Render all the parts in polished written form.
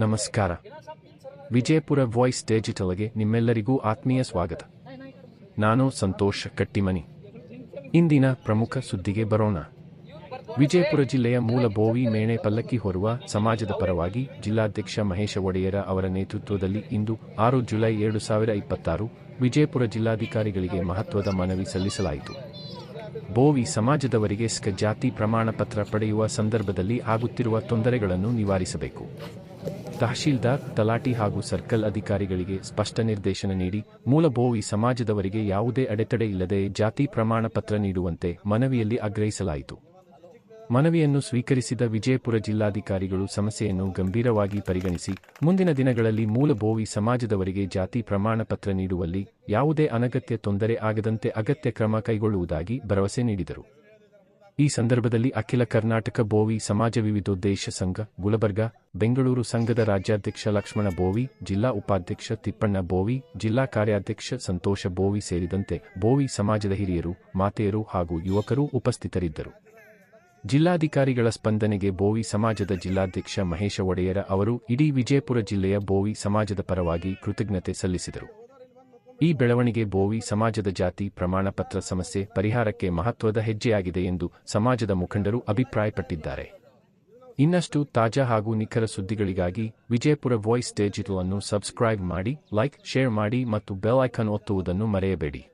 ನಮಸ್ಕಾರ. ವಿಜಯಪುರ ವಾಯ್ಸ್ ಡಿಜಿಟಲ್ಗೆ ನಿಮ್ಮೆಲ್ಲರಿಗೂ ಆತ್ಮೀಯ ಸ್ವಾಗತ. ನಾನು ಸಂತೋಷ್ ಕಟ್ಟಿಮನಿ. ಇಂದಿನ ಪ್ರಮುಖ ಸುದ್ದಿಗೆ ಬರೋಣ. ವಿಜಯಪುರ ಜಿಲ್ಲೆಯ ಮೂಲ ಬೋವಿ ಮೇಣೆ ಪಲ್ಲಕ್ಕಿ ಹೊರುವ ಸಮಾಜದ ಪರವಾಗಿ ಜಿಲ್ಲಾಧ್ಯಕ್ಷ ಮಹೇಶ ಒಡೆಯರ ಅವರ ನೇತೃತ್ವದಲ್ಲಿ ಇಂದು 6 ಜುಲೈ 2026 ವಿಜಯಪುರ ಜಿಲ್ಲಾಧಿಕಾರಿಗಳಿಗೆ ಮಹತ್ವದ ಮನವಿ ಸಲ್ಲಿಸಲಾಯಿತು. ಬೋವಿ ಸಮಾಜದವರಿಗೆ ಜಾತಿ ಪ್ರಮಾಣ ಪತ್ರ ಪಡೆಯುವ ಸಂದರ್ಭದಲ್ಲಿ ಆಗುತ್ತಿರುವ ತೊಂದರೆಗಳನ್ನು ನಿವಾರಿಸಬೇಕು. ತಹಶೀಲ್ದಾರ್, ತಲಾಟಿ ಹಾಗೂ ಸರ್ಕಲ್ ಅಧಿಕಾರಿಗಳಿಗೆ ಸ್ಪಷ್ಟ ನಿರ್ದೇಶನ ನೀಡಿ ಮೂಲ ಬೋವಿ ಸಮಾಜದವರಿಗೆ ಯಾವುದೇ ಅಡೆತಡೆ ಇಲ್ಲದೆ ಜಾತಿ ಪ್ರಮಾಣ ಪತ್ರ ನೀಡುವಂತೆ ಮನವಿಯಲ್ಲಿ ಆಗ್ರಹಿಸಲಾಯಿತು. ಮನವಿಯನ್ನು ಸ್ವೀಕರಿಸಿದ ವಿಜಯಪುರ ಜಿಲ್ಲಾಧಿಕಾರಿಗಳು ಸಮಸ್ಯೆಯನ್ನು ಗಂಭೀರವಾಗಿ ಪರಿಗಣಿಸಿ ಮುಂದಿನ ದಿನಗಳಲ್ಲಿ ಮೂಲ ಬೋವಿ ಸಮಾಜದವರಿಗೆ ಜಾತಿ ಪ್ರಮಾಣ ಪತ್ರ ನೀಡುವಲ್ಲಿ ಯಾವುದೇ ಅನಗತ್ಯ ತೊಂದರೆ ಆಗದಂತೆ ಅಗತ್ಯ ಕ್ರಮ ಕೈಗೊಳ್ಳುವುದಾಗಿ ಭರವಸೆ ನೀಡಿದರು. ಈ ಸಂದರ್ಭದಲ್ಲಿ ಅಖಿಲ ಕರ್ನಾಟಕ ಬೋವಿ ಸಮಾಜ ವಿವಿಧೋದ್ದೇಶ ಸಂಘ ಗುಲಬರ್ಗ, ಬೆಂಗಳೂರು ಸಂಘದ ರಾಜ್ಯಾಧ್ಯಕ್ಷ ಲಕ್ಷ್ಮಣ ಬೋವಿ, ಜಿಲ್ಲಾ ಉಪಾಧ್ಯಕ್ಷ ತಿಪ್ಪಣ್ಣ ಬೋವಿ, ಜಿಲ್ಲಾ ಕಾರ್ಯಾಧ್ಯಕ್ಷ ಸಂತೋಷ ಬೋವಿ ಸೇರಿದಂತೆ ಬೋವಿ ಸಮಾಜದ ಹಿರಿಯರು, ಮಾತೆಯರು ಹಾಗೂ ಯುವಕರು ಉಪಸ್ಥಿತರಿದ್ದರು. ಜಿಲ್ಲಾಧಿಕಾರಿಗಳ ಸ್ಪಂದನೆಗೆ ಬೋವಿ ಸಮಾಜದ ಜಿಲ್ಲಾಧ್ಯಕ್ಷ ಮಹೇಶ ಒಡೆಯರ ಅವರು ಇಡೀ ವಿಜಯಪುರ ಜಿಲ್ಲೆಯ ಬೋವಿ ಸಮಾಜದ ಪರವಾಗಿ ಕೃತಜ್ಞತೆ ಸಲ್ಲಿಸಿದರು. ಈ ಬೆಳವಣಿಗೆ ಬೋವಿ ಸಮಾಜದ ಜಾತಿ ಪ್ರಮಾಣ ಪತ್ರ ಸಮಸ್ಯೆ ಪರಿಹಾರಕ್ಕೆ ಮಹತ್ವದ ಹೆಜ್ಜೆಯಾಗಿದೆ ಎಂದು ಸಮಾಜದ ಮುಖಂಡರು ಅಭಿಪ್ರಾಯಪಟ್ಟಿದ್ದಾರೆ. ಇನ್ನಷ್ಟು ತಾಜಾ ಹಾಗೂ ನಿಖರ ಸುದ್ದಿಗಳಿಗಾಗಿ ವಿಜಯಪುರ ವಾಯ್ಸ್ ಡಿಜಿಟಲ್ ಅನ್ನು ಸಬ್ಸ್ಕ್ರೈಬ್ ಮಾಡಿ, ಲೈಕ್, ಶೇರ್ ಮಾಡಿ ಮತ್ತು ಬೆಲ್ ಐಕಾನ್ ಒತ್ತುವುದನ್ನು ಮರೆಯಬೇಡಿ.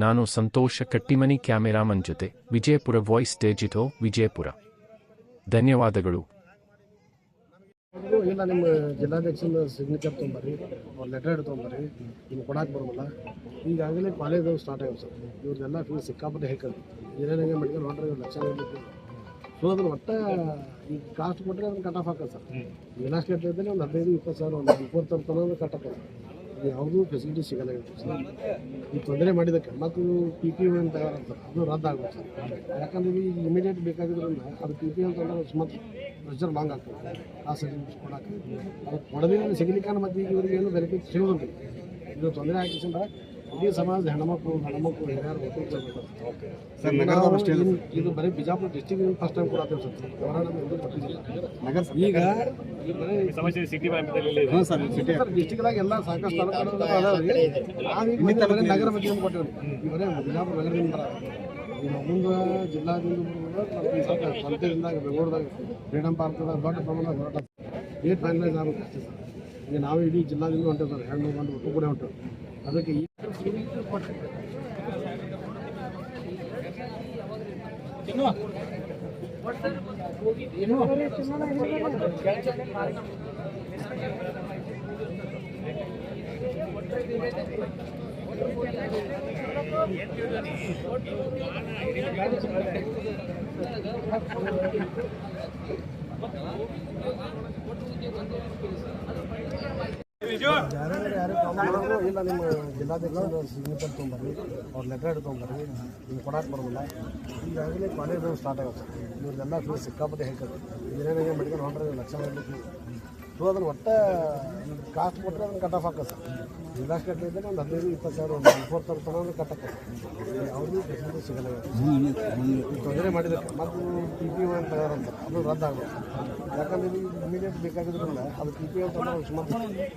ನಾನು ಸಂತೋಷ ಕಟ್ಟಿಮನಿ, ಕ್ಯಾಮೆರಾಮನ್ ಜೊತೆ ವಿಜಯಪುರ ವಾಯ್ಸ್ ಡಿಜಿಟಲ್, ವಿಜಯಪುರ. ಧನ್ಯವಾದಗಳು. ಇಲ್ಲ, ನಿಮ್ಮ ಜಿಲ್ಲಾಧ್ಯಕ್ಷನ ಸಿಗ್ನೇಚರ್ ತೊಗೊಂಬರ್ರಿ, ಅವ್ರ ಲೆಟರ್ ತೊಗೊಂಬರ್ರಿ, ನಿಮ್ಗೆ ಕೊಡಕ್ಕೆ ಬರೋಲ್ಲ. ಈಗಾಗಲೇ ಕಾಲೇಜ್ ಸ್ಟಾರ್ಟ್ ಆಗ್ಯಾವ ಸರ್. ಇವ್ರದ್ದೆಲ್ಲ ಫೀಸ್ ಸಿಕ್ಕಾಪಟ್ಟೆ ಹೇಕದು ಏನೇನಾಗೆ ಮೆಡಿಕಲ್ ಹೊಂಟ್ರೆ ಲಕ್ಷ ಸೊ ಅದನ್ನು ಒಟ್ಟು ಈಗ ಕಾಸ್ಟ್ ಕೊಟ್ಟರೆ ಅದನ್ನು ಕಟ್ ಆಫ್ ಹಾಕೋದು ಸರ್. ಲಾಸ್ಟ್ ಲೆಟರ್ ಇದ್ದರೆ ಒಂದು 15-20 ಸಾವಿರ ಒಂದು 4 ತನಕ ಕಟ್ ಹಾಕೋದು. ಯಾವುದೂ ಫೆಸಿಲಿಟಿ ಸಿಗಲ್ಲ ಸರ್. ಈ ತೊಂದರೆ ಮಾಡಿದ್ದಕ್ಕೆ ಮತ್ತು PPO ಅಂತ ಸರ್, ಅದು ರದ್ದು ಆಗ್ಬೇಕು ಸರ್. ಯಾಕಂದ್ರೆ ಈಗ ಇಮಿಡಿಯೇಟ್ ಬೇಕಾಗಿದ್ರಿಂದ ಅದು PPO ಅಂತಂದ್ರೆ ಸುಮಾರು ಪ್ರೆಷರ್ ಲಾಂಗ್ ಆಗ್ತದೆ. ಆ ಸರ್ಟಿಫಿಕೇಟ್ ಕೊಡೋಕೆ ಅದು ಕೊಡೋದ್ರಿಂದ ಸಿಗಲಿಕ್ಕೆ ಮತ್ತು ಈಗ ಇವರಿಗೆ ಏನು ಬೆನಿಫಿಟ್ ಸಿಗೋದಿಲ್ಲ. ಇದು ತೊಂದರೆ ಹಾಕಿಸಿಂದ ಇಡೀ ಸಮಾಜದ ಹೆಣ್ಮಕ್ಳು ಹಿರಿಯರು ಇದು ಬರೀ ಬಿಜಾಪುರ ಡಿಸ್ಟಿಕ್ ಫಸ್ಟ್ ಟೈಮ್ ಕೊಡತ್ತೇವೆ ಸರ್. ಈಗ ಡಿಸ್ಟಿಕ್ದಾಗ ಎಲ್ಲ ಸಾಕಷ್ಟು ಅದಾವ್ರಿ. ನಾವೀಗ ನಗರ ಬಗ್ಗೆ ಕೊಟ್ಟೇವೆ. ಈ ಬರೀ ಬಿಜಾಪುರ ನಗರದಿಂದ ಈಗ ಮುಂದೆ ಜಿಲ್ಲಾದಿಂದ ಸ್ವಂತದಿಂದ ಬೆಂಗಳೂರದಾಗ ಫ್ರೀಡಮ್ ಪಾರ್ಕ್ದಾಗ ದೊಡ್ಡ ಪ್ರಮಾಣದಾಗ ಹೊರಟ ಡೇಟ್ ಫೈನಲೈಸ್ ಆಗಬೇಕು ಅಷ್ಟೇ ಸರ್. ಈಗ ನಾವು ಇಡೀ ಜಿಲ್ಲಾದಿಂದ ಹೊಂಟೇವೆ ಸರ್. ಹೆಣ್ಣು ಗಂಡು ಒಟ್ಟು ಕೂಡ ಹೊಂಟೇವೆ. ಅದಕ್ಕೆ ಈ ಇಲ್ಲ, ನಿಮ್ಮ ಜಿಲ್ಲಾಧ್ಯಕ್ಷರ ಸಿಗ್ನೇಚರ್ ತೊಗೊಂಬರ್ರಿ, ಅವ್ರ ಲೆಟರ್ ತೊಗೊಂಬರ್ರಿ, ನಿಮ್ಗೆ ಕೊಡಕ್ಕೆ ಬರೋಲ್ಲ. ಈಗಾಗಲೇ ಕಾಲೇಜ್ ಸ್ಟಾರ್ಟ್ ಆಗುತ್ತೆ ಸರ್. ಇವ್ರದ್ದೆಲ್ಲ ಫೀಸ್ ಸಿಕ್ಕಾಪಟ್ಟೆ ಹೇಕದು ಏನೇನಾಗೆ ಮೆಡಿಕಲ್ ಹೊಂಟ್ರೆ ಲಕ್ಷ ಸೊ ಅದನ್ನು ಒಟ್ಟು ಕಾಸ್ಟ್ ಕೊಟ್ಟರೆ ಅದನ್ನು ಕಟ್ ಆಫ್ ಹಾಕೋದು ಸರ್. ಲಾಸ್ಟ್ ಲೆಟರ್ ಇದ್ದರೆ ಒಂದು 15-20 ಸಾವಿರ ಒಂದು 4 ತನಕ ಕಟ್ ಹಾಕೋದು. ಯಾವುದೂ ಫೆಸಿಲಿಟಿ ಸಿಗಲ್ಲ. ಈ ತೊಂದರೆ ಮಾಡಿದ್ದಕ್ಕೆ ಮತ್ತು PPO ಅಂತ ಅದು ರದ್ದು ಆಗ್ಬೇಕು. ಯಾಕಂದ್ರೆ ಇದು ಇಮಿಡಿಯೇಟ್ ಬೇಕಾಗಿದ್ರಿಂದ ಅದು PPO ಅಂತಂದ್ರೆ ಸುಮಾರು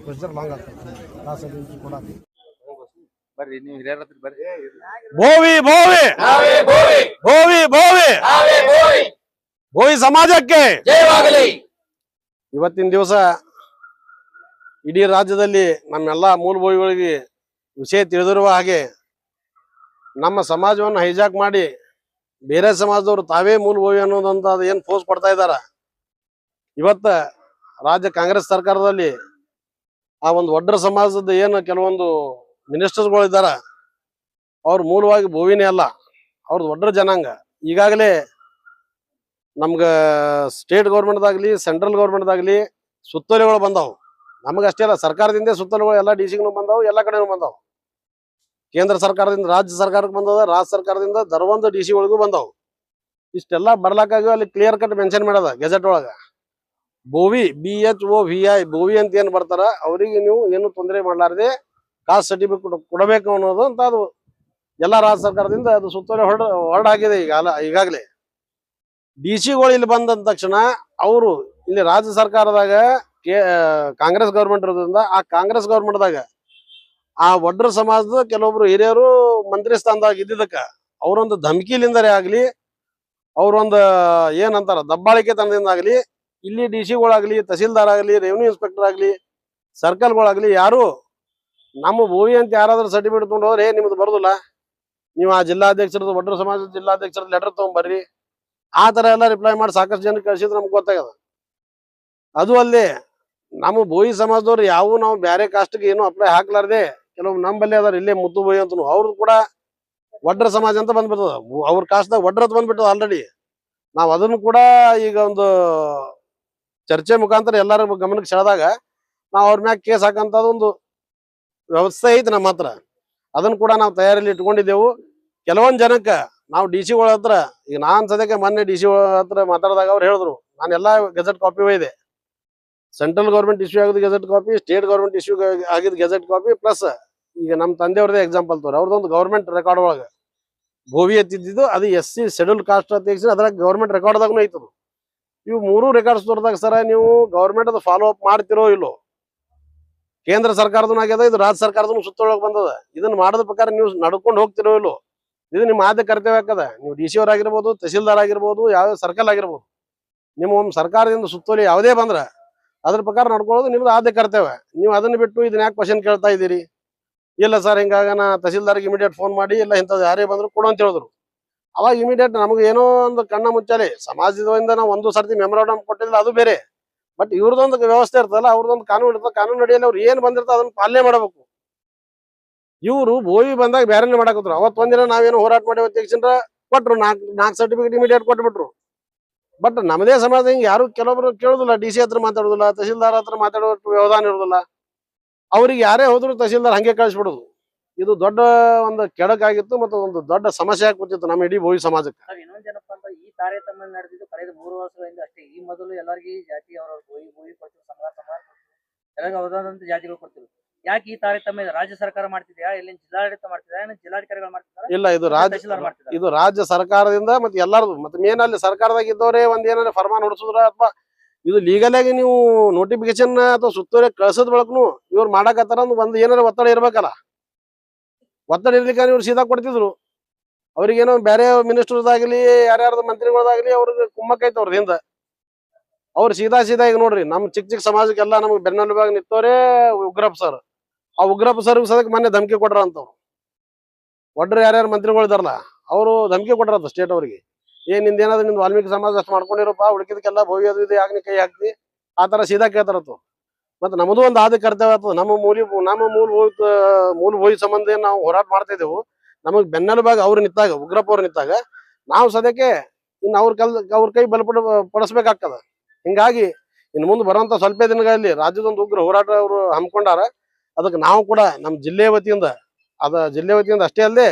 ಪ್ರೆಷರ್ ಲಾಂಗ್ ಆಗ್ತದೆ. ಆ ಸರ್ಟಿಫಿಕೇಟ್ ಕೊಡಕ್ಕೆ ಬರ್ರಿ, ನೀವು ಹಿರಿಯರ ಹತ್ರ ಬರ್ರಿ. ಬೋವಿ ಬೋವಿ ಬೋವಿ ಬೋವಿ ಬೋವಿ ಸಮಾಜಕ್ಕೆ ಜಯವಾಗಲಿ. ಇವತ್ತಿನ ದಿವಸ ಇಡೀ ರಾಜ್ಯದಲ್ಲಿ ನಮ್ಮೆಲ್ಲ ಮೂಲ ಬೋವಿಗಳಿಗೆ ವಿಷಯ ತಿಳಿದಿರುವ ಹಾಗೆ ನಮ್ಮ ಸಮಾಜವನ್ನು ಹೈಜಾಕ್ ಮಾಡಿ ಬೇರೆ ಸಮಾಜದವರು ತಾವೇ ಮೂಲ ಬೋವಿ ಅನ್ನೋದಂತ ಅದು ಏನು ಫೋರ್ಸ್ ಕೊಡ್ತಾ ಇದ್ದಾರ. ಇವತ್ತು ರಾಜ್ಯ ಕಾಂಗ್ರೆಸ್ ಸರ್ಕಾರದಲ್ಲಿ ಆ ಒಂದು ಒಡ್ರ ಸಮಾಜದ ಏನು ಕೆಲವೊಂದು ಮಿನಿಸ್ಟರ್ಸ್ಗಳಿದ್ದಾರೆ, ಅವ್ರು ಮೂಲವಾಗಿ ಬೋವಿನೇ ಅಲ್ಲ, ಅವ್ರದ್ದು ಒಡ್ರ ಜನಾಂಗ. ಈಗಾಗಲೇ ನಮ್ಗೆ ಸ್ಟೇಟ್ ಗೌರ್ಮೆಂಟ್ದಾಗಲಿ ಸೆಂಟ್ರಲ್ ಗೌರ್ಮೆಂಟ್ದಾಗಲಿ ಸುತ್ತೋಲೆಗಳು ಬಂದವು. ನಮಗಷ್ಟೇ ಅಲ್ಲ, ಸರ್ಕಾರದಿಂದ ಸುತ್ತೋಲೆಗಳು ಎಲ್ಲ DC ಬಂದವು, ಎಲ್ಲ ಕಡೆನೂ ಬಂದವು. ಕೇಂದ್ರ ಸರ್ಕಾರದಿಂದ ರಾಜ್ಯ ಸರ್ಕಾರಕ್ಕೆ ಬಂದದ, ರಾಜ್ಯ ಸರ್ಕಾರದಿಂದ ದರವೊಂದು DC ಒಳಗೂ ಬಂದವು. ಇಷ್ಟೆಲ್ಲ ಬರ್ಲಾಕಾಗಿ ಅಲ್ಲಿ ಕ್ಲಿಯರ್ ಕಟ್ ಮೆನ್ಷನ್ ಮಾಡ್ಯದ ಗೆಜೆಟ್ ಒಳಗ. ಬೋವಿ BHOVI ಬೋವಿ ಅಂತ ಏನು ಬರ್ತಾರ ಅವರಿಗೆ ನೀವು ಏನು ತೊಂದರೆ ಮಾಡಲಾರದೆ ಕಾಸ್ಟ್ ಸರ್ಟಿಫಿಕೇಟ್ ಕೊಡಬೇಕು ಅನ್ನೋದು ಅಂತ ಅದು ಎಲ್ಲ ರಾಜ್ಯ ಸರ್ಕಾರದಿಂದ ಅದು ಸುತ್ತೋಲೆ ಹೊರಡಾಗಿದೆ. ಈಗಾಗಲೇ DC ಗಳು ಇಲ್ಲಿ ಬಂದ ತಕ್ಷಣ ಅವರು ಇಲ್ಲಿ ರಾಜ್ಯ ಸರ್ಕಾರದಾಗ ಕಾಂಗ್ರೆಸ್ ಗೌರ್ಮೆಂಟ್ ಇರೋದ್ರಿಂದ ಆ ಕಾಂಗ್ರೆಸ್ ಗೌರ್ಮೆಂಟ್ದಾಗ ಆ ಒಡ್ರ ಸಮಾಜದ ಕೆಲವೊಬ್ರು ಹಿರಿಯರು ಮಂತ್ರಿ ಸ್ಥಾನದಾಗ ಇದ್ದಿದ್ದಕ್ಕ ಅವ್ರೊಂದು ಧಮಕಿಲಿಂದರೇ ಆಗ್ಲಿ, ಅವ್ರೊಂದು ಏನಂತಾರ ದಬ್ಬಾಳಿಕೆ ತನದಿಂದ ಆಗ್ಲಿ, ಇಲ್ಲಿ DC ಗಳಾಗ್ಲಿ, ತಹಸೀಲ್ದಾರ್ ಆಗ್ಲಿ, ರೆವಿನ್ಯೂ ಇನ್ಸ್ಪೆಕ್ಟರ್ ಆಗ್ಲಿ, ಸರ್ಕಲ್ಗಳಾಗ್ಲಿ ಯಾರು ನಮ್ಮ ಭೂಮಿ ಅಂತ ಯಾರಾದ್ರೂ ಸರ್ಟಿಫಿಕೇಟ್ ತಗೊಂಡು ಹೋದ್ರೆ ನಿಮ್ದು ಬರೋದಿಲ್ಲ, ನೀವು ಆ ಜಿಲ್ಲಾಧ್ಯಕ್ಷರದ್ದು ಒಡ್ರ ಸಮಾಜದ ಜಿಲ್ಲಾಧ್ಯಕ್ಷರದ ಲೆಟರ್ ತಗೊಂಡ್ಬರ್ರಿ, ಆ ತರ ಎಲ್ಲ ರಿಪ್ಲೈ ಮಾಡಿ ಸಾಕಷ್ಟು ಜನಕ್ಕೆ ಕಳ್ಸಿದ್ರೆ ನಮ್ಗೆ ಗೊತ್ತಾಗದ. ಅದು ಅಲ್ಲದೆ ನಮ್ಮ ಬೋಯಿ ಸಮಾಜದವ್ರು ಯಾವ ನಾವು ಬೇರೆ ಕಾಸ್ಟ್ಗೆ ಏನು ಅಪ್ಲೈ ಹಾಕ್ಲಾರ್ದೆ ಕೆಲವು ನಂಬಲ್ಲಿ ಅದಾರ ಇಲ್ಲೇ ಮುದ್ದು ಬೋಯಿ ಅಂತ ಅವ್ರದ್ದು ಕೂಡ ಒಡ್ರ ಸಮಾಜ ಅಂತ ಬಂದ್ಬಿಡ್ತದ. ಅವ್ರ ಕಾಸ್ಟ್ದಾಗ ಒಡ್ರದ್ ಬಂದ್ಬಿಟ್ಟದ ಆಲ್ರೆಡಿ. ನಾವ್ ಅದನ್ನು ಕೂಡ ಈಗ ಒಂದು ಚರ್ಚೆ ಮುಖಾಂತರ ಎಲ್ಲರ ಗಮನಕ್ಕೆ ಸೆಳೆದಾಗ ನಾವು ಅವ್ರ ಮ್ಯಾಗ ಕೇಸ್ ಹಾಕಂತದ ಒಂದು ವ್ಯವಸ್ಥೆ ಐತಿ ನಮ್ಮ ಹತ್ರ. ಅದನ್ನ ಕೂಡ ನಾವು ತಯಾರಿಯಲ್ಲಿ ಇಟ್ಕೊಂಡಿದ್ದೆವು. ಕೆಲವೊಂದ್ ಜನಕ್ಕ ನಾವು DC ಹತ್ರ ಈಗ ನಾನ್ ಸದ್ಯಕ್ಕೆ ಮೊನ್ನೆ DC ಹತ್ರ ಮಾತಾಡಿದಾಗ ಅವ್ರು ಹೇಳಿದ್ರು ನಾನು ಎಲ್ಲಾ ಗೆಜೆಟ್ ಕಾಪಿ ಒಯ್ದೆ. ಸೆಂಟ್ರಲ್ ಗೌರ್ಮೆಂಟ್ ಇಶ್ಯೂ ಆಗಿದ್ gazette copy, state government issue ಆಗಿದ್ ಗೆಜೆಟ್ ಕಾಪಿ, ಪ್ಲಸ್ ಈಗ ನಮ್ಮ ತಂದೆಯವ್ರದೇ ಎಕ್ಸಾಂಪಲ್ ತೋರಿ ಅವ್ರದೊಂದು ಗೌರ್ಮೆಂಟ್ ರೆಕಾರ್ಡ್ ಒಳಗ ಭೂವಿ ಎತ್ತಿದ್ದು ಅದು SC ಶೆಡ್ಯೂಲ್ ಕಾಸ್ಟ್ ಅಂತ ತೆಗಿಸಿ ಅದ್ರಾಗ ಗೌರ್ಮೆಂಟ್ ರೆಕಾರ್ಡ್ದಾಗೂ ಐತದು. ಇವು ಮೂರು ರೆಕಾರ್ಡ್ಸ್ ತೋರಿದಾಗ ಸರ ನೀವು ಗೌರ್ಮೆಂಟ್ ಅದು ಫಾಲೋ ಅಪ್ ಮಾಡ್ತಿರೋ ಇಲ್ಲೋ, ಕೇಂದ್ರ ಸರ್ಕಾರದೂ ಆಗ್ಯದ, ಇದು ರಾಜ್ಯ ಸರ್ಕಾರದೂ ಸುತ್ತೊಳಗೆ ಬಂದದ, ಇದನ್ನ ಮಾಡೋದ ಪ್ರಕಾರ ನೀವು ನಡ್ಕೊಂಡು ಹೋಗ್ತಿರೋ ಇಲ್ಲೋ, ಇದು ನಿಮ್ಮ ಆದ್ಯ ಕರ್ತವ್ಯ ಆಗ್ತದ. ನೀವು DC ಆಗಿರ್ಬೋದು, ತಹಸೀಲ್ದಾರ್ ಆಗಿರ್ಬೋದು, ಯಾವ ಸರ್ಕಲ್ ಆಗಿರ್ಬೋದು, ನಿಮ್ಮ ಒಂದು ಸರ್ಕಾರದಿಂದ ಸುತ್ತೋಲೆ ಯಾವುದೇ ಬಂದ್ರ ಅದ್ರ ಪ್ರಕಾರ ನಡ್ಕೊಳ್ಳೋದು ನಿಮ್ದು ಆದ್ಯ ಕರ್ತವ್ಯ. ನೀವು ಅದನ್ನ ಬಿಟ್ಟು ಇದನ್ನ ಯಾಕೆ ಕ್ವಶನ್ ಕೇಳ್ತಾ ಇದ್ದೀರಿ? ಇಲ್ಲ ಸರ್ ಹಿಂಗಾಗ ನಾ ತಹಸೀಲ್ದಾರ್ಗೆ ಇಮಿಡಿಯೇಟ್ ಫೋನ್ ಮಾಡಿ ಇಲ್ಲ ಇಂಥದ್ದು ಯಾರೇ ಬಂದ್ರು ಕೊಡು ಅಂತ ಹೇಳಿದ್ರು. ಅವಾಗ ಇಮಿಡಿಯೇಟ್ ನಮಗೆ ಏನೋ ಒಂದು ಕಣ್ಣ ಮುಚ್ಚಾಲೆ ಸಮಾಜದಿಂದ ನಾವು ಒಂದು ಸರ್ತಿ ಮೆಮೊರಾಂಡಮ್ ಕೊಟ್ಟಿಲ್ಲ, ಅದು ಬೇರೆ. ಬಟ್ ಇವ್ರದೊಂದು ವ್ಯವಸ್ಥೆ ಇರ್ತಲ್ಲ, ಅವ್ರದೊಂದು ಕಾನೂನು ಇರ್ತದೆ, ಕಾನೂನು ಅಡಿಯಲ್ಲಿ ಅವ್ರು ಏನ್ ಬಂದಿರ್ತದೆ ಅದನ್ನ ಪಾಲನೆ ಮಾಡಬೇಕು. ಇವರು ಬೋವಿ ಬಂದಾಗ ಬೇರೆನೆ ಮಾಡಾಕತ್ರು. ಅವತ್ತು ಒಂದಿನ ನಾವೇನೋ ಹೋರಾಟ ಮಾಡಿ ತೆಗಿಸಿದ್ರ ಕೊಟ್ರು, ನಾಲ್ಕು ಸರ್ಟಿಫಿಕೇಟ್ ಇಮಿಡಿಯೇಟ್ ಕೊಟ್ಬಿಟ್ರು. ಬಟ್ ನಮ್ಮದೇ ಸಮಾಜ ಹಿಂಗೆ ಯಾರು ಕೆಲವೊಬ್ರು ಕೇಳುದಿಲ್ಲ, DC ಹತ್ರ ಮಾತಾಡುದಿಲ್ಲ, ತಹಸೀಲ್ದಾರ್ ಹತ್ರ ಮಾತಾಡೋ ವ್ಯವಧಾನ ಇರುದಿಲ್ಲ. ಅವ್ರಿಗೆ ಯಾರೇ ಹೋದ್ರು ತಹಸೀಲ್ದಾರ್ ಹಂಗೆ ಕಳಿಸ್ಬಿಡುದು. ಇದು ದೊಡ್ಡ ಒಂದು ಕೆಡಕಾಗಿತ್ತು ಮತ್ತು ಒಂದು ದೊಡ್ಡ ಸಮಸ್ಯೆ ಆಗಿ ಕೂತಿತ್ತು ನಮ್ಮ ಇಡೀ ಬೋವಿ ಸಮಾಜಕ್ಕೆ. ಇನ್ನೊಂದೇನಪ್ಪ ಅಂದ್ರೆ ಈ ತಾರತಮ್ಯ ನಡೆದಿದ್ದು ಕಳೆದ 3 ವರ್ಷಗಳಿಂದ ಅಷ್ಟೇ. ಈ ಮೊದಲು ಎಲ್ಲರಿಗೂ ಜಾತಿ ಅವ್ರ ಬೋಯಿ ಕೊಡ್ತಿದ್ರು, ಸಮಾಜ ಎಲ್ಲರಿಗೂ ಅವರದಂತ ಜಾತಿಗಳು ಕೊಡ್ತಿದ್ರು. ಯಾಕೆ ಈ ತಾರತಮ್ಯ ರಾಜ್ಯ ಸರ್ಕಾರ ಮಾಡ್ತಿದ್ಯಾ, ಇಲ್ಲಿ ಜಿಲ್ಲಾಡಳಿತ ಮಾಡ್ತಿದ್ಯಾ, ಜಿಲ್ಲಾಧಿಕಾರಿಗಳು ಮಾಡ್ತಿದ್ದಾರೆ? ಇಲ್ಲ, ಇದು ರಾಜ್ಯ ಸರ್ಕಾರದಿಂದ ಮತ್ತೆ ಎಲ್ಲಾರದು ಮತ್ತೆ ಮೇನ್ ಅಲ್ಲಿ ಸರ್ಕಾರದಾಗ ಇದ್ದವರೇ ಒಂದ್ ಏನಾರ ಫರ್ಮಾನ್ ಹೊಡಿಸಿದ್ರ ಅಥವಾ ಇದು ಲೀಗಲ್ ಆಗಿ ನೀವು ನೋಟಿಫಿಕೇಶನ್ ಅಥವಾ ಸುತ್ತೋಲೆ ಕಳ್ಸದ್ ಬಳಕನು ಇವ್ರು ಮಾಡಕತ್ತಾರ ಒಂದ್ ಏನಾರ ಒತ್ತಡ ಇರ್ಬೇಕಲ್ಲ. ಒತ್ತಡ ಇರ್ಲಿಕ್ಕೆ ಇವ್ರು ಸೀದಾ ಕೊಡ್ತಿದ್ರು. ಅವ್ರಿಗೇನೋ ಬೇರೆ ಮಿನಿಸ್ಟರ್ದಾಗ್ಲಿ ಯಾರ್ಯಾರ್ದು ಮಂತ್ರಿಗಳದಾಗ್ಲಿ ಅವ್ರಿಗೆ ಕುಮ್ಮಕ್ಕೈತೆ ಅವ್ರದಿಂದ. ಅವ್ರು ಸೀದಾ ಈಗ ನೋಡ್ರಿ ನಮ್ ಚಿಕ್ಕ ಸಮಾಜಕ್ಕೆಲ್ಲ ನಮ್ಗೆ ಬೆನ್ನೆಲುಬಾಗಿ ನಿಂತವ್ರೆ ಉಗ್ರಪ್ಪ ಸರ್. ಆ ಉಗ್ರಪ್ಪ ಸರ್ ಸದಕ್ಕೆ ಮೊನ್ನೆ ಧಮಕಿ ಕೊಟ್ರ ಅಂತವ್ರು. ಒಡ್ರ ಯಾರ್ಯಾರು ಮಂತ್ರಿಗಳು ಇದಾರಲ್ಲ ಅವರು ಧಮಕಿ ಕೊಟ್ರಂತ ಸ್ಟೇಟ್ ಅವ್ರಿಗೆ, ನಿಂದ ಏನಾದ್ರು ನಿಂದು ವಾಲ್ಮೀಕಿ ಸಮಾಜ ಅಷ್ಟು ಮಾಡ್ಕೊಂಡಿರಪ್ಪ, ಉಳಿಕಿದಕ್ಕೆಲ್ಲ ಭೋಗಿ ಅದು ಇದು ಯಾಕೆ ಕೈ ಹಾಕ್ತಿ, ಆ ತರ ಸೀದಾ ಕೇಳ್ತಾರತ್ತು. ಮತ್ತೆ ನಮ್ಮದು ಒಂದು ಆದ ಕರ್ತವ್ಯ ಆಗ್ತದೆ. ನಮ್ಮ ಮೂಲ ಭೋಗಿ ಸಂಬಂಧ ಏನ್ ನಾವು ಹೋರಾಟ ಮಾಡ್ತಾ ಇದ್ದೇವು, ನಮಗ್ ಬೆನ್ನೆಲುಬಾಗಿ ಅವ್ರು ನಿಂತಾಗ, ಉಗ್ರಪ್ಪ ಅವ್ರು ನಿಂತಾಗ ನಾವು ಸದ್ಯಕ್ಕೆ ಇನ್ನು ಅವ್ರ ಕೈ ಪಡಿಸ್ಬೇಕಾಗ್ತದ. ಹಿಂಗಾಗಿ ಇನ್ನು ಮುಂದೆ ಬರುವಂತ ಸ್ವಲ್ಪ ದಿನಗಳಲ್ಲಿ ರಾಜ್ಯದೊಂದು ಉಗ್ರ ಹೋರಾಟ ಅವರು ಹಮ್ಮಿಕೊಂಡಾರ. ಅದಕ್ಕೆ ನಾವು ಕೂಡ ನಮ್ಮ ಜಿಲ್ಲೆ ವತಿಯಿಂದ ಅಷ್ಟೇ ಅಲ್ಲದೆ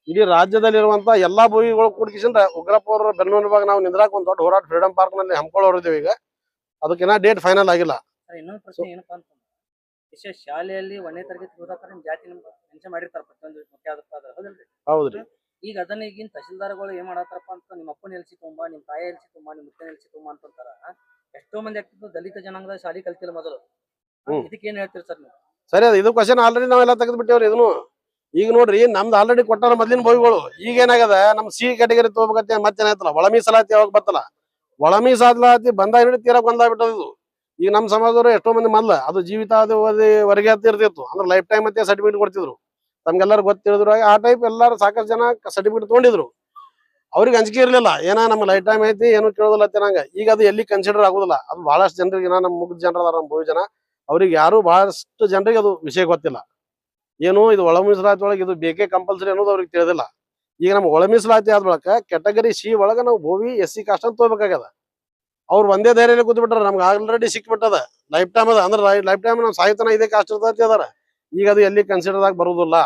ಇಡೀ ರಾಜ್ಯದಲ್ಲಿರುವಂತ ಎಲ್ಲಾ ಭೋಗಿಗಳು ಕೂಡಿಸಿಂದ ಉಗ್ರಪ್ಪ ಅವರ ಬೆನ್ನೆಲುಬಾಗಿ ನಾವು ನಿಂದ್ರಾಕ ಒಂದು ದೊಡ್ಡ ಹೋರಾಟ ಫ್ರೀಡಂ ಪಾರ್ಕ್ ನಲ್ಲಿ ಹಮ್ಮಿಕೊಳ್ಳೋರಿದ್ದೇವೆ. ಈಗ ಅದಕ್ಕಿನ್ನ ಡೇಟ್ ಫೈನಲ್ ಆಗಿಲ್ಲ. ಇನ್ನೊಂದು ಪ್ರಶ್ನೆ ಏನಪ್ಪಾ ಅಂತಂದ್ರೆ, ವಿಶೇಷ ಶಾಲೆಯಲ್ಲಿ 1ನೇ ತರಗತಿ ಓದಾಕ ನಿಮ್ ಜಾತಿ ಮೆನ್ಷನ್ ಮಾಡಿರ್ತಾರ ಪ್ರತಿಯೊಂದು ಮುಖ್ಯಾಧ್ಯಾಪಕರು, ಹೌದಲ್ರಿ? ಹೌದ್ರಿ. ಈಗ ಅದನ್ನ ಈಗಿನ ತಹಸೀಲ್ದಾರ್ಗಳು ಏನ್ ಮಾಡತ್ತಾರಪ್ಪ ಅಂತ, ನಿಮ್ಮ ಅಪ್ಪನ ಎಲ್ಸಿ ತುಂಬಾ, ನಿಮ್ ತಾಯಿ ಎಲ್ಸಿ ತುಂಬಾ, ನಿಮ್ ಮುತ್ತನ ಎಲ್ಸಿ ತುಂಬಾ ಅಂತಂತಾರ. ಎಷ್ಟೋ ಮಂದಿ ಆಗ್ತಿದ್ದು ದಲಿತ ಜನಾಂಗದ ಶಾಲೆ ಕಲ್ತಿಲ್ಲ ಮೊದಲು. ಇದಕ್ಕೆ ಏನ್ ಹೇಳ್ತೀರಿ ಸರ್ ನೀವು? ಸರಿ, ಅದು ಇದು ಕ್ವಶನ್ ಆಲ್ರೆಡಿ ನಾವೆಲ್ಲ ತೆಗೆದು ಬಿಟ್ಟೇವ್ರಿ. ಇದನ್ನು ಈಗ ನೋಡ್ರಿ ನಮ್ದು ಆಲ್ರೆಡಿ ಕೊಟ್ಟಾರ ಮೊದ್ಲಿನ ಭೋಗಿಗಳು. ಈಗ ಏನಾಗದ ನಮ್ C ಕ್ಯಾಟಗರಿ ತಗೋಬೇಕಂತ ಮತ್ತೇನಾಯ್ತಲ್ಲ, ಒಳ ಮೀಸಲಾತಿ ಯಾವಾಗ ಬತ್ತಲ್ಲ, ಒಳ ಮೀಸಲಾತಿ ಬಂದಾಗ ನೋಡಿ ತೀರಾ ಬಂದಾಗ್ಬಿಟ್ಟದ ಇದು. ಈಗ ನಮ್ಮ ಸಮಾಜದವರು ಎಷ್ಟೋ ಮಂದಿ ಮೊದ್ಲ ಅದು ಜೀವಿತಾವಧಿವರೆಗೆ ಅಂತ ಇರ್ತಿತ್ತು, ಅಂದ್ರೆ ಲೈಫ್ ಟೈಮ್ ಮತ್ತೆ ಸರ್ಟಿಫಿಕೇಟ್ ಕೊಡ್ತಿದ್ರು. ತಮ್ಗೆಲ್ಲರೂ ಗೊತ್ತಿಳಿದ್ರು ಆ ಟೈಪ್ ಎಲ್ಲಾರು ಸಾಕಷ್ಟು ಜನ ಸರ್ಟಿಫಿಕೇಟ್ ತಗೊಂಡಿದ್ರು. ಅವ್ರಿಗೆ ಅಂಜಿಕೆ ಇರ್ಲಿಲ್ಲ, ನಮ್ಮ ಲೈಫ್ ಟೈಮ್ ಐತಿ ಏನು ಕೇಳೋದಿಲ್ಲ ನಂಗ. ಈಗ ಅದು ಎಲ್ಲಿ ಕನ್ಸಿಡರ್ ಆಗುದಿಲ್ಲ. ಅದು ಬಹಳಷ್ಟು ಜನರಿಗೆ ನಮ್ಮ ಮುಗ್ಧ ಜನರ ನಮ್ಮ ಬೋವಿ ಜನ, ಅವ್ರಿಗೆ ಯಾರು ಬಹಳಷ್ಟು ಜನರಿಗೆ ಅದು ವಿಷಯ ಗೊತ್ತಿಲ್ಲ. ಏನು ಇದು ಒಳ ಮೀಸಲಾತಿ ಒಳಗೆ ಇದು ಬೇಕೇ ಕಂಪಲ್ಸರಿ ಅನ್ನೋದು ಅವ್ರಿಗೆ ತಿಳಿದಿಲ್ಲ. ಈಗ ನಮ್ಮ ಒಳ ಮೀಸಲಾತಿ ಆದ ಬಳಿಕ ಕ್ಯಾಟಗರಿ C ಒಳಗ ನಾವು ಭೋವಿ SC ಕಾಸ್ಟ್ ಅಂತ ತಗೋಬೇಕಾಗ್ಯದ. ಅವ್ರು ಒಂದೇ ಧೈರ್ಯದಲ್ಲಿ ಕೂತ್ ಬಿಟ್ಟಾರ, ನಮ್ಗೆ ಆಲ್ರೆಡಿ ಸಿಕ್ಬಿಟ್ಟದ, ಲೈಫ್ ಟೈಮ್ ಅದ, ಅಂದ್ರೆ ಲೈಫ್ ಟೈಮ್ ನಾವು ಸಾಹಿತ್ಯನ ಇದೇ ಕಾಸ್ಟ್ ಇರ್ತೈತಿ ಅದಾರ. ಈಗ ಅದು ಎಲ್ಲಿ ಕನ್ಸಿಡರ್ ಆಗಿ ಬರುದಿಲ್ಲ.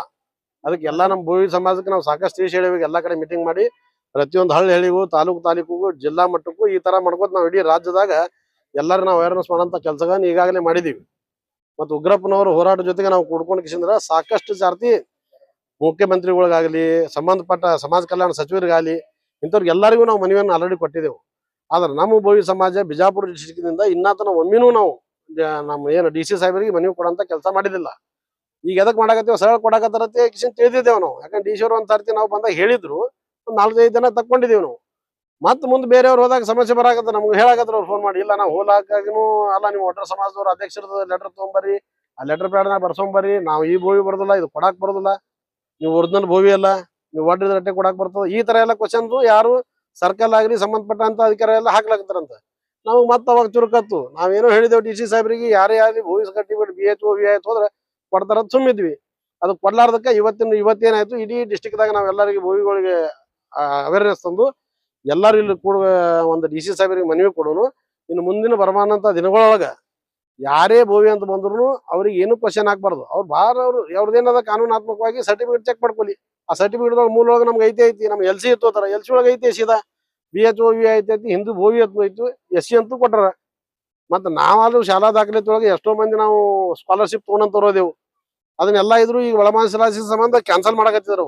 ಅದಕ್ಕೆ ಎಲ್ಲ ನಮ್ಮ ಬೋವಿ ಸಮಾಜಕ್ಕೆ ನಾವು ಸಾಕಷ್ಟು ತಿಳಿಸಿ ಹೇಳಿವಿ. ಎಲ್ಲಾ ಕಡೆ ಮೀಟಿಂಗ್ ಮಾಡಿ ಪ್ರತಿಯೊಂದು ಹಳ್ಳಿ ಹೇಳಿವು, ತಾಲೂಕು ಜಿಲ್ಲಾ ಮಟ್ಟಕ್ಕೂ ಈ ತರ ಮಾಡ್ಕೋತ ನಾವು ಇಡೀ ರಾಜ್ಯದಾಗ ಎಲ್ಲರೂ ನಾವು ಅವೇರ್ನೆಸ್ ಮಾಡೋಂಥ ಕೆಲಸಗಳನ್ನ ಈಗಾಗಲೇ ಮಾಡಿದೀವಿ. ಮತ್ತು ಉಗ್ರಪ್ಪನವರು ಹೋರಾಟ ಜೊತೆಗೆ ನಾವು ಕೂಡ್ಕೊಂಡು ಕಿಸಿಂದ್ರ ಸಾಕಷ್ಟು ಜಾತಿ ಮುಖ್ಯಮಂತ್ರಿಗಳಿಗಾಗಲಿ, ಸಂಬಂಧಪಟ್ಟ ಸಮಾಜ ಕಲ್ಯಾಣ ಸಚಿವರಿಗಾಗಲಿ, ಇಂಥವ್ರಿಗೆ ಎಲ್ಲರಿಗೂ ನಾವು ಮನವಿಯನ್ನು ಆಲ್ರೆಡಿ ಕೊಟ್ಟಿದ್ದೆವು. ಆದ್ರೆ ನಮ್ಮ ಬೋವಿ ಸಮಾಜ ಬಿಜಾಪುರ ಡಿಸ್ಟ್ರಿಕ್ಟ್ನಿಂದ ಇನ್ನತನ ಒಮ್ಮಿನೂ ನಾವು ನಮ್ಮ ಏನು DC ಸಾಹೇಬರಿಗೆ ಮನವಿ ಕೊಡಂತ ಕೆಲಸ ಮಾಡಿದಿಲ್ಲ. ಈಗ ಎದಕ್ ಮಾಡಾಕತ್ತೀವಿ ಸರಳ ಕೊಡಾಕತ್ತಾರತ್ತೆ ಕಿಶನ್ ತಿಳಿದಿದ್ದೇವೆ ನಾವು. ಯಾಕಂದ್ರೆ DC ಅವ್ರು ಒಂದ್ ಸರ್ತಿ ನಾವು ಬಂದಾಗ ಹೇಳಿದ್ರು, ಒಂದ್ 4-5 ದಿನ ತಕ್ಕೊಂಡಿದೀವಿ ನಾವು. ಮತ್ತ್ ಮುಂದೆ ಬೇರೆಯವ್ರು ಹೋದಾಗ ಸಮಸ್ಯೆ ಬರಾಕತ್ತ ನಮ್ಗೆ ಹೇಳಾಕತ್ರ ಅವ್ರು ಫೋನ್ ಮಾಡಿ, ಇಲ್ಲ ನಾವು ಹೋಲಾಕಾಗಿನೂ ಅಲ್ಲ ನೀವು ಒಡ್ರ ಸಮಾಜದವ್ರು ಅಧ್ಯಕ್ಷರದ ಲೆಟರ್ ತೊಗೊಂಬರ್ರಿ, ಆ ಲೆಟರ್ ಪ್ಯಾಡ್ನಾಗ ಬರ್ಸೊಂಬರ್ರಿ, ನಾವು ಈ ಬೋವಿ ಬರೋದಿಲ್ಲ, ಇದು ಕೊಡಾಕ್ ಬರೋದಿಲ್ಲ, ನೀವು ಒರಿಜಿನಲ್ ಬೋವಿ ಅಲ್ಲ, ನೀವು ಒಡ್ರಿದ ರಟ್ಟೆ ಕೊಡಾಕ್ ಬರ್ತದ, ಈ ತರ ಎಲ್ಲ ಕ್ವಶನ್ ಯಾರು ಸರ್ಕಲ್ ಆಗ್ಲಿ ಸಂಬಂಧಪಟ್ಟಂತ ಅಧಿಕಾರ ಎಲ್ಲ ಹಾಕ್ಲಾಕತ್ತಾರಂತ. ನಾವು ಮತ್ತೆ ಅವಾಗ ಚುರುಕತ್ತು ನಾವೇನೋ ಹೇಳಿದೇವು DC ಸಾಹೇಬ್ರಿಗೆ, ಯಾರೇ ಆಗಲಿ ಬೋವಿ ಕಟ್ಟಿಬಿಟ್ಟು BHO VIH ಹೋದ್ರೆ ಕೊಡ್ತಾರ ಸುಮ್ಮಿದ್ವಿ. ಅದು ಕೊಡ್ಲಾರ್ದಕ್ಕ ಇವತ್ತೇನಾಯ್ತು, ಇಡೀ ಡಿಸ್ಟಿಕ್ದಾಗ ನಾವೆಲ್ಲರಿಗೆ ಬೋವಿಗಳಿಗೆ ಅವೇರ್ನೆಸ್ ತಂದು ಎಲ್ಲರೂ ಇಲ್ಲಿ ಕೂಡ ಒಂದು DC ಸಾಹೇಬರಿಗೆ ಮನವಿ ಕೊಡೋನು. ಇನ್ನು ಮುಂದಿನ ಬರಮಾನಂತ ದಿನಗಳೊಳಗ ಯಾರೇ ಬೋವಿ ಅಂತ ಬಂದ್ರು ಅವ್ರಿಗೆ ಏನು ಕ್ವಶನ್ ಹಾಕ್ಬಾರ್ದು. ಅವ್ರದ್ದೇನದ ಕಾನೂನಾತ್ಮಕವಾಗಿ ಸರ್ಟಿಫಿಕೇಟ್ ಚೆಕ್ ಮಾಡ್ಕೊಳ್ಳಿ. ಆ ಸರ್ಟಿಫಿಕೇಟ್ ಮೂಲೊಳಗೆ ನಮ್ಗೆ ಐತಿ ನಮ್ಮ LC ಇತ್ತು LC ಒಳಗೆ ಐತಿ ಸೀದಾ BHO VIH ಐತಿ, ಹಿಂದೂ ಬೋವಿ ಐತು, SC ಅಂತೂ ಕೊಟ್ಟಾರ. ಮತ್ತೆ ನಾವಾದ್ರೂ ಶಾಲಾ ದಾಖಲಾತಿ ಒಳಗೆ ಎಷ್ಟೋ ಮಂದಿ ನಾವು ಸ್ಕಾಲರ್ಶಿಪ್ ತೊಗೊಂಡಂತರೋದೆವು. ಅದನ್ನೆಲ್ಲ ಇದ್ರು ಈಗ ಒಳಮಾಸಲಾಸಿ ಸಂಬಂಧ ಕ್ಯಾನ್ಸಲ್ ಮಾಡಕತ್ತಿದ್ರು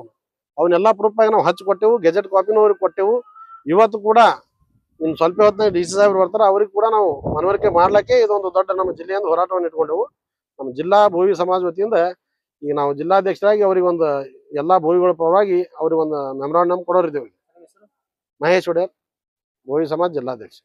ಅವನ್ನೆಲ್ಲ ಪ್ರೂಫ್ ಆಗಿ ನಾವು ಹಚ್ಚಿ ಕೊಟ್ಟೆವು, ಗೆಜೆಟ್ ಕಾಪಿನೂ ಅವ್ರಿಗೆ ಕೊಟ್ಟೆವು. ಇವತ್ತು ಕೂಡ ಇನ್ನು ಸ್ವಲ್ಪ ಹೊತ್ತಿನಾಗ DC ಸಾಹೇಬ್ರು ಬರ್ತಾರೆ, ಅವ್ರಿಗೆ ಕೂಡ ನಾವು ಮನವರಿಕೆ ಮಾಡ್ಲಿಕ್ಕೆ ಇದೊಂದು ದೊಡ್ಡ ನಮ್ಮ ಜಿಲ್ಲೆಯಿಂದ ಹೋರಾಟವನ್ನು ಇಟ್ಕೊಂಡೆವು. ನಮ್ಮ ಜಿಲ್ಲಾ ಬೋವಿ ಸಮಾಜ ವತಿಯಿಂದ ಈಗ ನಾವು ಜಿಲ್ಲಾಧ್ಯಕ್ಷರಾಗಿ ಅವ್ರಿಗೊಂದು ಎಲ್ಲಾ ಬೋವಿಗಳ ಪರವಾಗಿ ಅವ್ರಿಗೊಂದು ಮೆಮೊರಾಂಡಮ್ ಕೊಡೋರಿದ್ದೇವೆ. ಮಹೇಶ್ ಒಡೆಯರ್, ಬೋವಿ ಸಮಾಜ ಜಿಲ್ಲಾಧ್ಯಕ್ಷ.